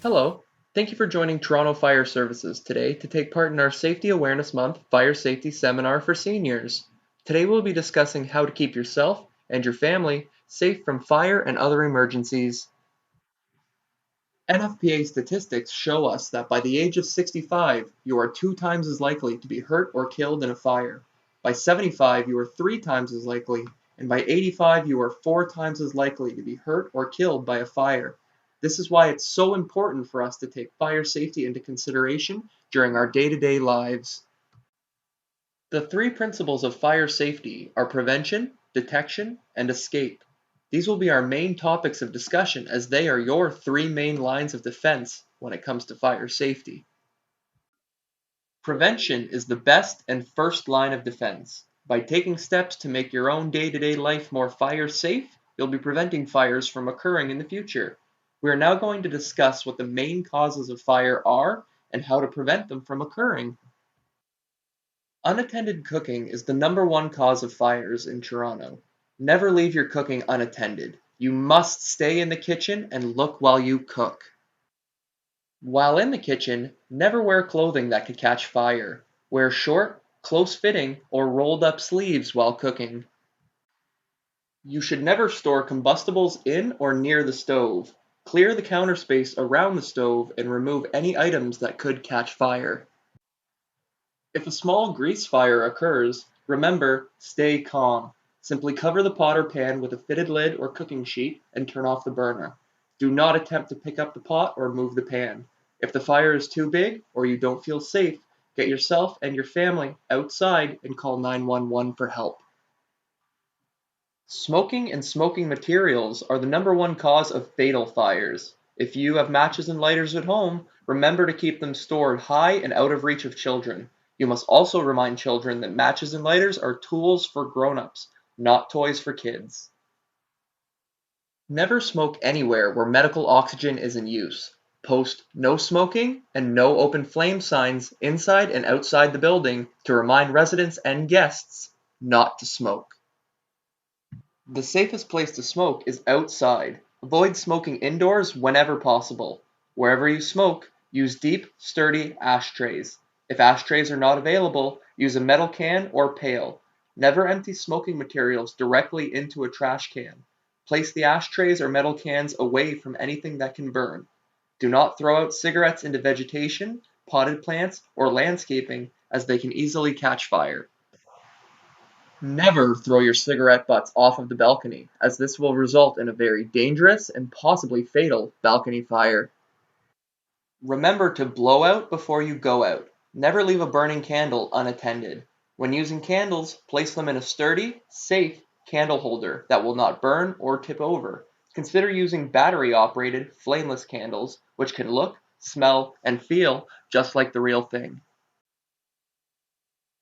Hello, thank you for joining Toronto Fire Services today to take part in our Safety Awareness Month Fire Safety Seminar for seniors. Today we'll be discussing how to keep yourself and your family safe from fire and other emergencies. NFPA statistics show us that by the age of 65, you are 2 times as likely to be hurt or killed in a fire. By 75, you are 3 times as likely, and by 85, you are 4 times as likely to be hurt or killed by a fire. This is why it's so important for us to take fire safety into consideration during our day-to-day lives. The three principles of fire safety are prevention, detection, and escape. These will be our main topics of discussion as they are your three main lines of defense when it comes to fire safety. Prevention is the best and first line of defense. By taking steps to make your own day-to-day life more fire safe, you'll be preventing fires from occurring in the future. We are now going to discuss what the main causes of fire are and how to prevent them from occurring. Unattended cooking is the #1 cause of fires in Toronto. Never leave your cooking unattended. You must stay in the kitchen and look while you cook. While in the kitchen, never wear clothing that could catch fire. Wear short, close-fitting, or rolled-up sleeves while cooking. You should never store combustibles in or near the stove. Clear the counter space around the stove and remove any items that could catch fire. If a small grease fire occurs, remember, stay calm. Simply cover the pot or pan with a fitted lid or cooking sheet and turn off the burner. Do not attempt to pick up the pot or move the pan. If the fire is too big or you don't feel safe, get yourself and your family outside and call 911 for help. Smoking and smoking materials are the #1 cause of fatal fires. If you have matches and lighters at home, remember to keep them stored high and out of reach of children. You must also remind children that matches and lighters are tools for grown-ups, not toys for kids. Never smoke anywhere where medical oxygen is in use. Post "No smoking" and "No open flame" signs inside and outside the building to remind residents and guests not to smoke. The safest place to smoke is outside. Avoid smoking indoors whenever possible. Wherever you smoke, use deep, sturdy ashtrays. If ashtrays are not available, use a metal can or pail. Never empty smoking materials directly into a trash can. Place the ashtrays or metal cans away from anything that can burn. Do not throw out cigarettes into vegetation, potted plants, or landscaping, as they can easily catch fire. Never throw your cigarette butts off of the balcony, as this will result in a very dangerous and possibly fatal balcony fire. Remember to blow out before you go out. Never leave a burning candle unattended. When using candles, place them in a sturdy, safe candle holder that will not burn or tip over. Consider using battery-operated, flameless candles, which can look, smell, and feel just like the real thing.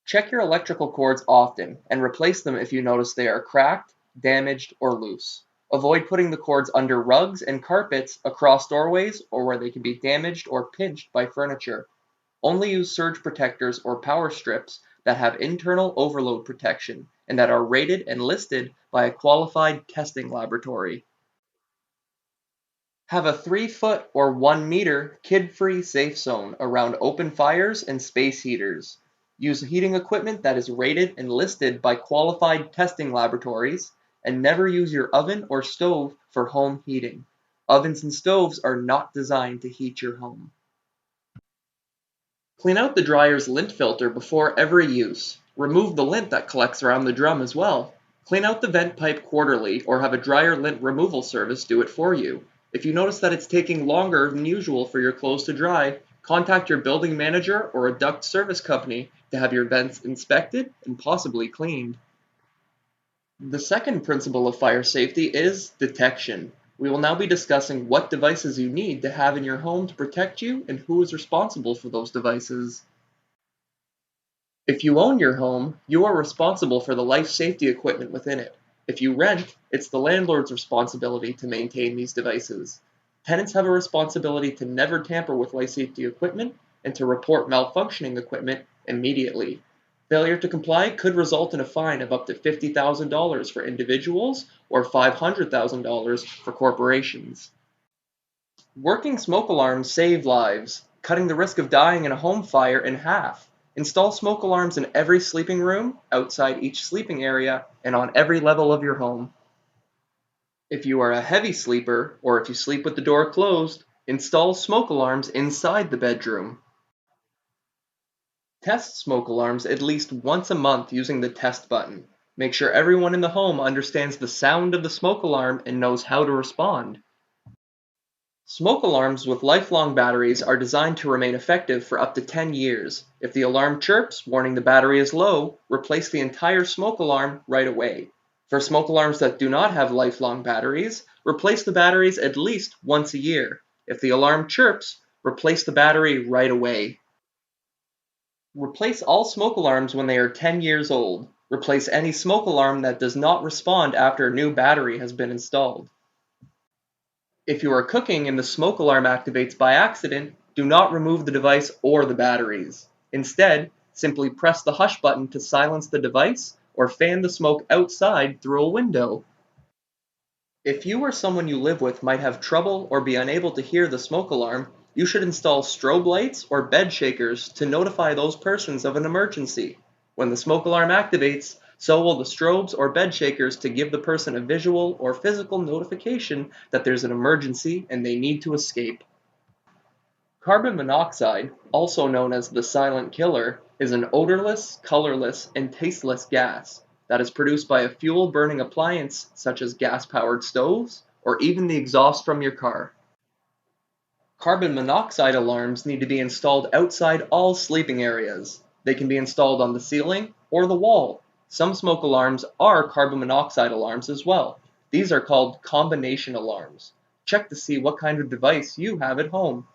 Check your electrical cords often and replace them if you notice they are cracked, damaged, or loose. Avoid putting the cords under rugs and carpets, across doorways, or where they can be damaged or pinched by furniture. Only use surge protectors or power strips that have internal overload protection and that are rated and listed by a qualified testing laboratory. Have a 3 foot or 1 meter kid-free safe zone around open fires and space heaters. Use heating equipment that is rated and listed by qualified testing laboratories, and never use your oven or stove for home heating. Ovens and stoves are not designed to heat your home. Clean out the dryer's lint filter before every use. Remove the lint that collects around the drum as well. Clean out the vent pipe quarterly or have a dryer lint removal service do it for you. If you notice that it's taking longer than usual for your clothes to dry, contact your building manager or a duct service company to have your vents inspected and possibly cleaned. The second principle of fire safety is detection. We will now be discussing what devices you need to have in your home to protect you and who is responsible for those devices. If you own your home, you are responsible for the life safety equipment within it. If you rent, it's the landlord's responsibility to maintain these devices. Tenants have a responsibility to never tamper with life safety equipment and to report malfunctioning equipment immediately. Failure to comply could result in a fine of up to $50,000 for individuals or $500,000 for corporations. Working smoke alarms save lives, cutting the risk of dying in a home fire in half. Install smoke alarms in every sleeping room, outside each sleeping area, and on every level of your home. If you are a heavy sleeper, or if you sleep with the door closed, install smoke alarms inside the bedroom. Test smoke alarms at least once a month using the test button. Make sure everyone in the home understands the sound of the smoke alarm and knows how to respond. Smoke alarms with lifelong batteries are designed to remain effective for up to 10 years. If the alarm chirps, warning the battery is low, replace the entire smoke alarm right away. For smoke alarms that do not have lifelong batteries, replace the batteries at least once a year. If the alarm chirps, replace the battery right away. Replace all smoke alarms when they are 10 years old. Replace any smoke alarm that does not respond after a new battery has been installed. If you are cooking and the smoke alarm activates by accident, do not remove the device or the batteries. Instead, simply press the hush button to silence the device or fan the smoke outside through a window. If you or someone you live with might have trouble or be unable to hear the smoke alarm, you should install strobe lights or bed shakers to notify those persons of an emergency. When the smoke alarm activates, so will the strobes or bed shakers to give the person a visual or physical notification that there's an emergency and they need to escape. Carbon monoxide, also known as the silent killer, is an odorless, colorless, and tasteless gas that is produced by a fuel-burning appliance such as gas-powered stoves or even the exhaust from your car. Carbon monoxide alarms need to be installed outside all sleeping areas. They can be installed on the ceiling or the wall. Some smoke alarms are carbon monoxide alarms as well. These are called combination alarms. Check to see what kind of device you have at home.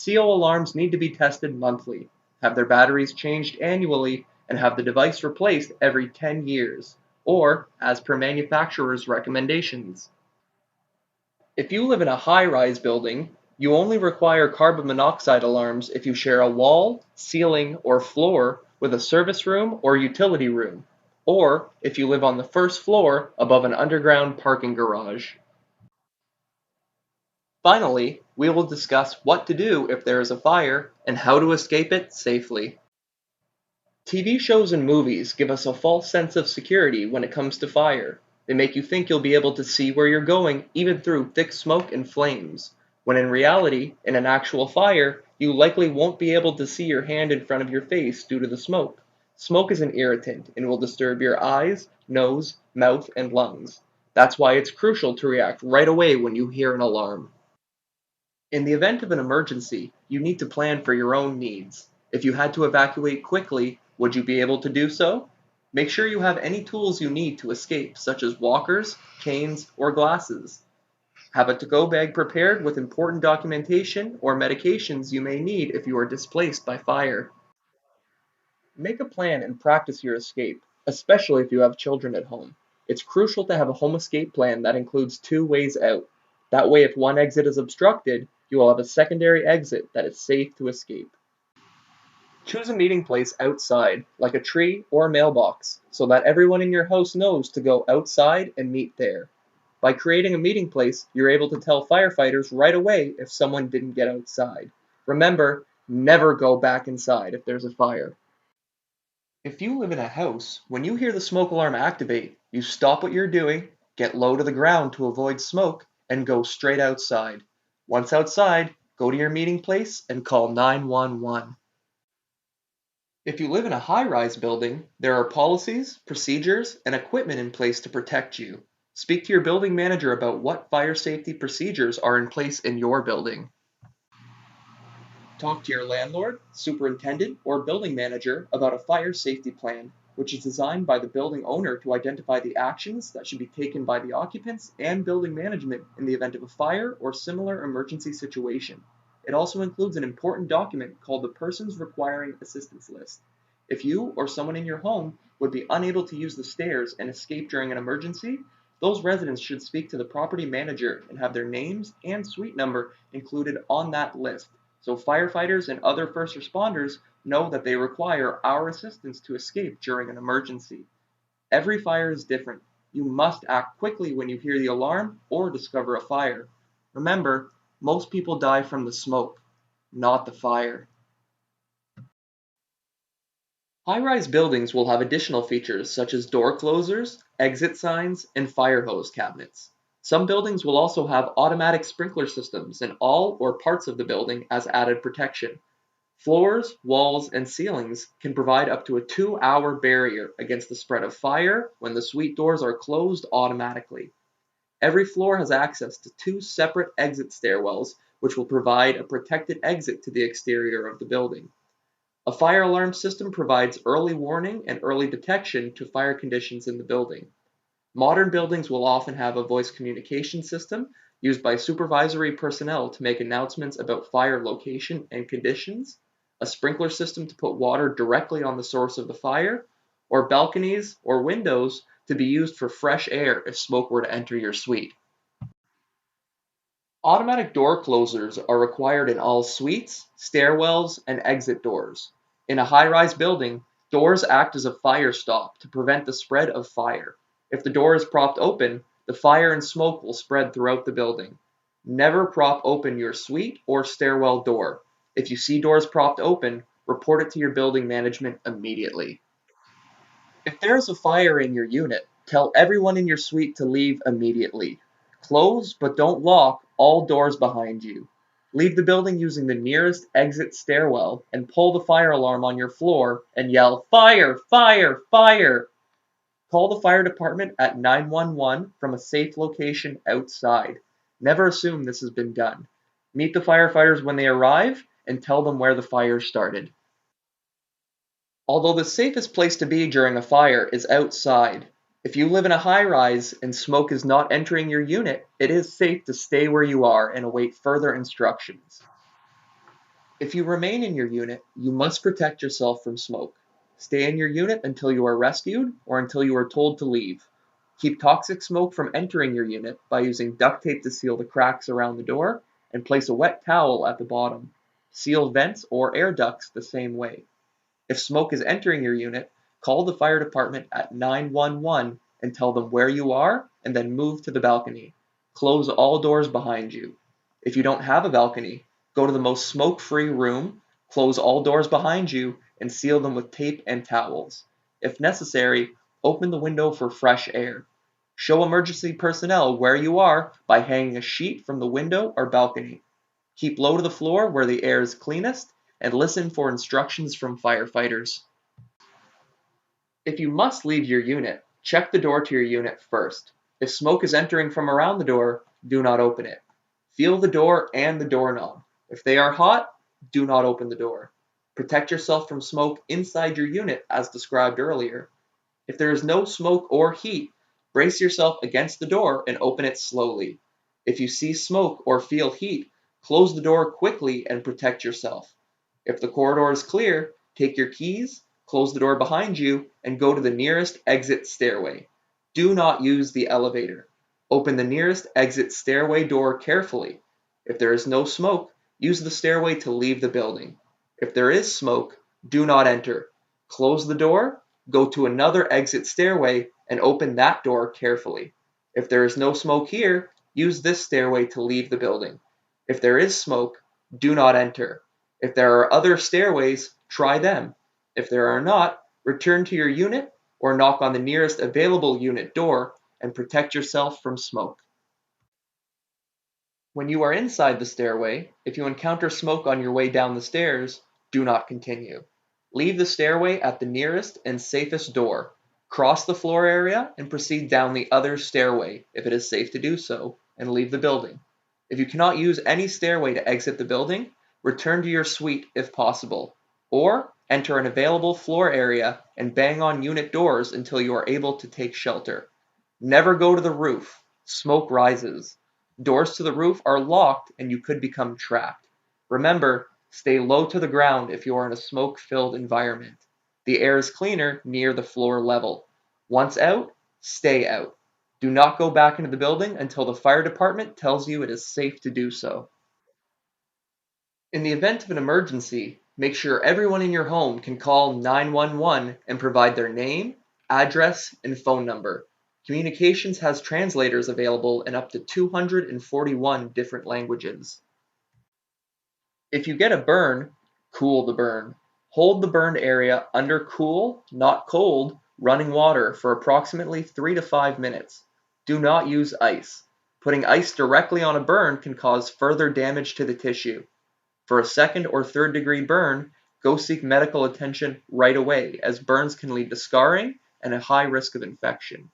CO alarms need to be tested monthly, have their batteries changed annually, and have the device replaced every 10 years, or as per manufacturer's recommendations. If you live in a high-rise building, you only require carbon monoxide alarms if you share a wall, ceiling, or floor with a service room or utility room, or if you live on the first floor above an underground parking garage. Finally, we will discuss what to do if there is a fire and how to escape it safely. TV shows and movies give us a false sense of security when it comes to fire. They make you think you'll be able to see where you're going even through thick smoke and flames, when in reality, in an actual fire, you likely won't be able to see your hand in front of your face due to the smoke. Smoke is an irritant and will disturb your eyes, nose, mouth, and lungs. That's why it's crucial to react right away when you hear an alarm. In the event of an emergency, you need to plan for your own needs. If you had to evacuate quickly, would you be able to do so? Make sure you have any tools you need to escape, such as walkers, canes, or glasses. Have a to-go bag prepared with important documentation or medications you may need if you are displaced by fire. Make a plan and practice your escape, especially if you have children at home. It's crucial to have a home escape plan that includes two ways out. That way, if one exit is obstructed, you will have a secondary exit that is safe to escape. Choose a meeting place outside, like a tree or a mailbox, so that everyone in your house knows to go outside and meet there. By creating a meeting place, you're able to tell firefighters right away if someone didn't get outside. Remember, never go back inside if there's a fire. If you live in a house, when you hear the smoke alarm activate, you stop what you're doing, get low to the ground to avoid smoke, and go straight outside. Once outside, go to your meeting place and call 911. If you live in a high-rise building, there are policies, procedures, and equipment in place to protect you. Speak to your building manager about what fire safety procedures are in place in your building. Talk to your landlord, superintendent, or building manager about a fire safety plan, which is designed by the building owner to identify the actions that should be taken by the occupants and building management in the event of a fire or similar emergency situation. It also includes an important document called the Persons Requiring Assistance List. If you or someone in your home would be unable to use the stairs and escape during an emergency, those residents should speak to the property manager and have their names and suite number included on that list, so firefighters and other first responders know that they require our assistance to escape during an emergency. Every fire is different. You must act quickly when you hear the alarm or discover a fire. Remember, Most people die from the smoke, not the fire. High-rise buildings will have additional features such as door closers, exit signs, and fire hose cabinets. Some buildings will also have automatic sprinkler systems in all or parts of the building as added protection. Floors, walls, and ceilings can provide up to a 2-hour barrier against the spread of fire when the suite doors are closed automatically. Every floor has access to 2 separate exit stairwells, which will provide a protected exit to the exterior of the building. A fire alarm system provides early warning and early detection to fire conditions in the building. Modern buildings will often have a voice communication system used by supervisory personnel to make announcements about fire location and conditions, a sprinkler system to put water directly on the source of the fire, or balconies or windows to be used for fresh air if smoke were to enter your suite. Automatic door closers are required in all suites, stairwells, and exit doors. In a high-rise building, doors act as a fire stop to prevent the spread of fire. If the door is propped open, the fire and smoke will spread throughout the building. Never prop open your suite or stairwell door. If you see doors propped open, report it to your building management immediately. If there is a fire in your unit, tell everyone in your suite to leave immediately. Close but don't lock all doors behind you. Leave the building using the nearest exit stairwell and pull the fire alarm on your floor and yell, "Fire! Fire! Fire!" Call the fire department at 911 from a safe location outside. Never assume this has been done. Meet the firefighters when they arrive and tell them where the fire started. Although the safest place to be during a fire is outside, if you live in a high-rise and smoke is not entering your unit, it is safe to stay where you are and await further instructions. If you remain in your unit, you must protect yourself from smoke. Stay in your unit until you are rescued or until you are told to leave. Keep toxic smoke from entering your unit by using duct tape to seal the cracks around the door and place a wet towel at the bottom. Seal vents or air ducts the same way. If smoke is entering your unit, call the fire department at 911 and tell them where you are and then move to the balcony. Close all doors behind you. If you don't have a balcony, go to the most smoke-free room, close all doors behind you, and seal them with tape and towels. If necessary, open the window for fresh air. Show emergency personnel where you are by hanging a sheet from the window or balcony. Keep low to the floor where the air is cleanest and listen for instructions from firefighters. If you must leave your unit, check the door to your unit first. If smoke is entering from around the door, do not open it. Feel the door and the doorknob. If they are hot, do not open the door. Protect yourself from smoke inside your unit as described earlier. If there is no smoke or heat, brace yourself against the door and open it slowly. If you see smoke or feel heat, close the door quickly and protect yourself. If the corridor is clear, take your keys, close the door behind you, and go to the nearest exit stairway. Do not use the elevator. Open the nearest exit stairway door carefully. If there is no smoke, use the stairway to leave the building. If there is smoke, do not enter. Close the door, go to another exit stairway, and open that door carefully. If there is no smoke here, use this stairway to leave the building. If there is smoke, do not enter. If there are other stairways, try them. If there are not, return to your unit or knock on the nearest available unit door and protect yourself from smoke. When you are inside the stairway, if you encounter smoke on your way down the stairs, do not continue. Leave the stairway at the nearest and safest door. Cross the floor area and proceed down the other stairway if it is safe to do so, and leave the building. If you cannot use any stairway to exit the building, return to your suite if possible, or enter an available floor area and bang on unit doors until you are able to take shelter. Never go to the roof. Smoke rises. Doors to the roof are locked and you could become trapped. Remember, stay low to the ground if you are in a smoke-filled environment. The air is cleaner near the floor level. Once out, stay out. Do not go back into the building until the fire department tells you it is safe to do so. In the event of an emergency, make sure everyone in your home can call 911 and provide their name, address, and phone number. Communications has translators available in up to 241 different languages. If you get a burn, cool the burn. Hold the burned area under cool, not cold, running water for approximately 3 to 5 minutes. Do not use ice. Putting ice directly on a burn can cause further damage to the tissue. For a second or third degree burn, go seek medical attention right away, as burns can lead to scarring and a high risk of infection.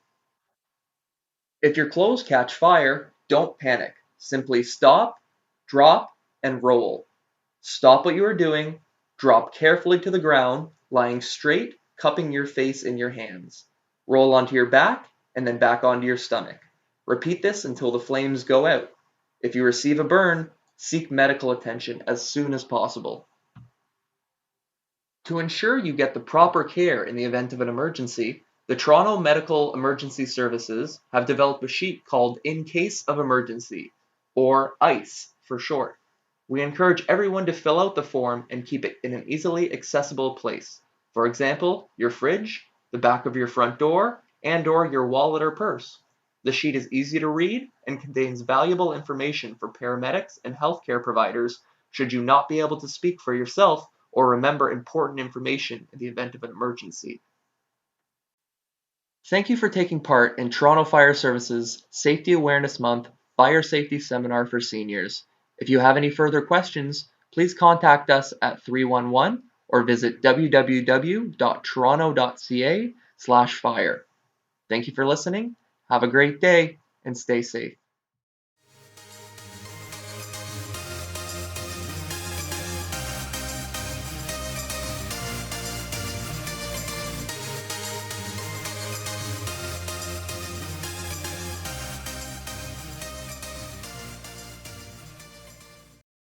If your clothes catch fire, don't panic. Simply stop, drop, and roll. Stop what you are doing, drop carefully to the ground, lying straight, cupping your face in your hands. Roll onto your back, and then back onto your stomach. Repeat this until the flames go out. If you receive a burn, seek medical attention as soon as possible. To ensure you get the proper care in the event of an emergency, the Toronto Medical Emergency Services have developed a sheet called In Case of Emergency, or ICE for short. We encourage everyone to fill out the form and keep it in an easily accessible place. For example, your fridge, the back of your front door, and/or your wallet or purse. The sheet is easy to read and contains valuable information for paramedics and healthcare providers should you not be able to speak for yourself or remember important information in the event of an emergency. Thank you for taking part in Toronto Fire Service's Safety Awareness Month Fire Safety Seminar for Seniors. If you have any further questions, please contact us at 311 or visit www.toronto.ca/fire. Thank you for listening, have a great day, and stay safe.